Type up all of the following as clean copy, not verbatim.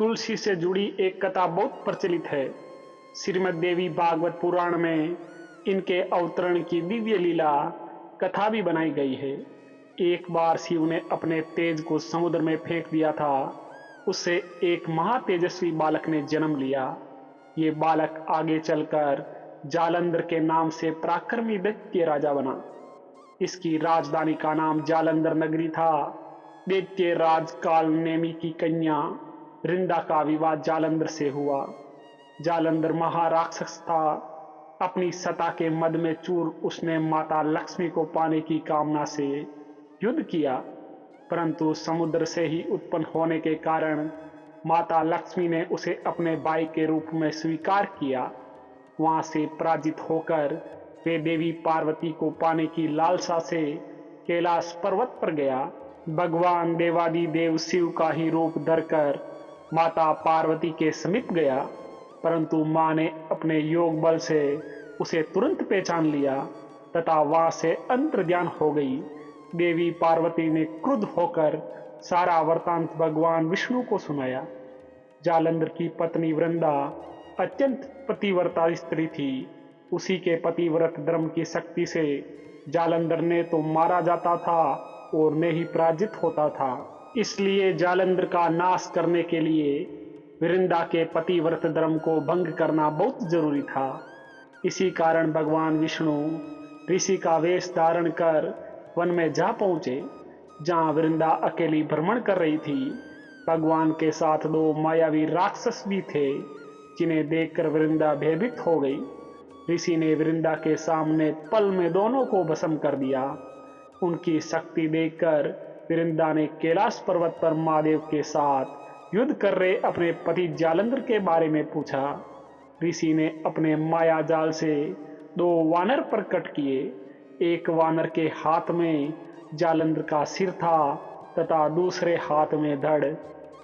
तुलसी से जुड़ी एक कथा बहुत प्रचलित है। श्रीमद् देवी भागवत पुराण में इनके अवतरण की दिव्य लीला कथा भी बनाई गई है। एक बार शिव ने अपने तेज को समुद्र में फेंक दिया था। उससे एक महातेजस्वी बालक ने जन्म लिया। ये बालक आगे चलकर जालंधर के नाम से पराक्रमी दैत्य राजा बना। इसकी राजधानी का नाम जालंधर नगरी था। दैत्य राज काल नेमी की कन्या वृंदा का विवाह जालंधर से हुआ। जालंधर महाराक्षस था। अपनी सत्ता के मद में चूर उसने माता लक्ष्मी को पाने की कामना से युद्ध किया, परंतु समुद्र से ही उत्पन्न होने के कारण माता लक्ष्मी ने उसे अपने भाई के रूप में स्वीकार किया। वहां से पराजित होकर वे देवी पार्वती को पाने की लालसा से कैलाश पर्वत पर गया। भगवान देवादि देव शिव का ही रूप धरकर माता पार्वती के समीप गया, परंतु मां ने अपने योग बल से उसे तुरंत पहचान लिया तथा वहां से अंतर्ध्यान हो गई। देवी पार्वती ने क्रुद्ध होकर सारा वृतांत भगवान विष्णु को सुनाया। जालंधर की पत्नी वृंदा अत्यंत पतिव्रता स्त्री थी। उसी के पतिव्रत धर्म की शक्ति से जालंधर ने तो मारा जाता था और न ही पराजित होता था। इसलिए जालंधर का नाश करने के लिए वृंदा के पतिव्रत धर्म को भंग करना बहुत जरूरी था। इसी कारण भगवान विष्णु ऋषि का वेश धारण कर वन में जा पहुंचे, जहां वृंदा अकेली भ्रमण कर रही थी। भगवान के साथ दो मायावी राक्षस भी थे, जिन्हें देखकर वृंदा भयभीत हो गई। ऋषि ने वृंदा के सामने पल में दोनों को भस्म कर दिया। उनकी शक्ति देखकर वृंदा ने कैलाश पर्वत पर महादेव के साथ युद्ध कर रहे अपने पति जालंधर के बारे में पूछा। ऋषि ने अपने माया जाल से दो वानर प्रकट किए। एक वानर के हाथ में जालंधर का सिर था तथा दूसरे हाथ में धड़।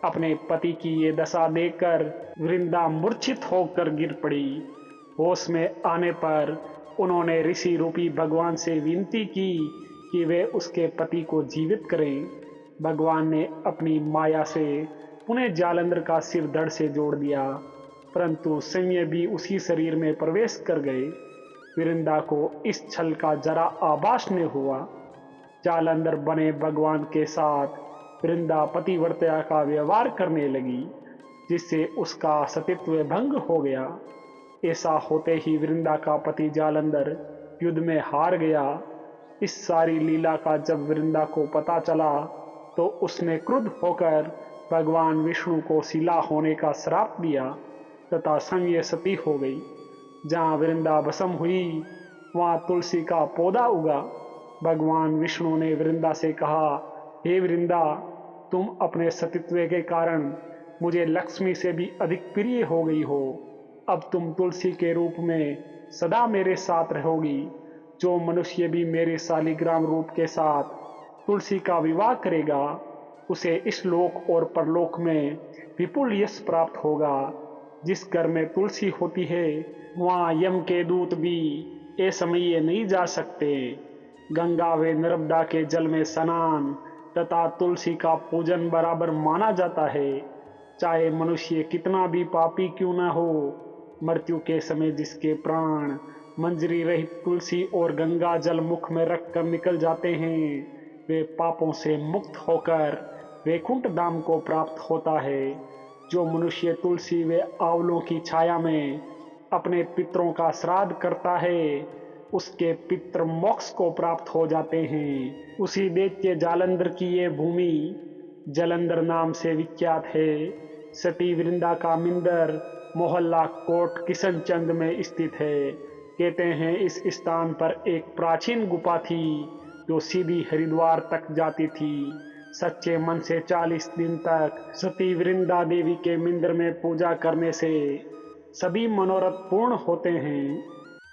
अपने पति की ये दशा देखकर वृंदा मूर्छित होकर गिर पड़ी। होश में आने पर उन्होंने ऋषि रूपी भगवान से विनती की कि वे उसके पति को जीवित करें। भगवान ने अपनी माया से पुनः जालंधर का सिर धड़ से जोड़ दिया, परंतु संयम भी उसी शरीर में प्रवेश कर गए। वृंदा को इस छल का जरा आभास न हुआ। जालंधर बने भगवान के साथ वृंदा पतिव्रता का व्यवहार करने लगी, जिससे उसका सतीत्व भंग हो गया। ऐसा होते ही वृंदा का पति जालंधर युद्ध में हार गया। इस सारी लीला का जब वृंदा को पता चला तो उसने क्रुद्ध होकर भगवान विष्णु को शिला होने का श्राप दिया तथा संयम सती हो गई। जहाँ वृंदा भस्म हुई वहाँ तुलसी का पौधा उगा। भगवान विष्णु ने वृंदा से कहा, हे वृंदा, तुम अपने सतीत्व के कारण मुझे लक्ष्मी से भी अधिक प्रिय हो गई हो। अब तुम तुलसी के रूप में सदा मेरे साथ रहोगी। जो मनुष्य भी मेरे शालिग्राम रूप के साथ तुलसी का विवाह करेगा, उसे इस लोक और परलोक में विपुल यश प्राप्त होगा। जिस घर में तुलसी होती है वहाँ यम के दूत भी असमये नहीं जा सकते। गंगा व नर्मदा के जल में स्नान तथा तुलसी का पूजन बराबर माना जाता है। चाहे मनुष्य कितना भी पापी क्यों न हो, मृत्यु के समय जिसके प्राण मंजरी रहित तुलसी और गंगा जल मुख में रखकर निकल जाते हैं, वे पापों से मुक्त होकर वैकुंठ धाम को प्राप्त होता है। जो मनुष्य तुलसी व आंवलों की छाया में अपने पितरों का श्राद्ध करता है, उसके पितृ मोक्ष को प्राप्त हो जाते हैं। उसी दैत्य जालंधर की ये भूमि जालंधर नाम से विख्यात है। सती वृंदा का मिंदर मोहल्ला कोट किशनचंद में स्थित है। कहते हैं इस स्थान पर एक प्राचीन गुफा थी जो सीधी हरिद्वार तक जाती थी। सच्चे मन से 40 दिन तक सती वृंदा देवी के मंदिर में पूजा करने से सभी मनोरथ पूर्ण होते हैं।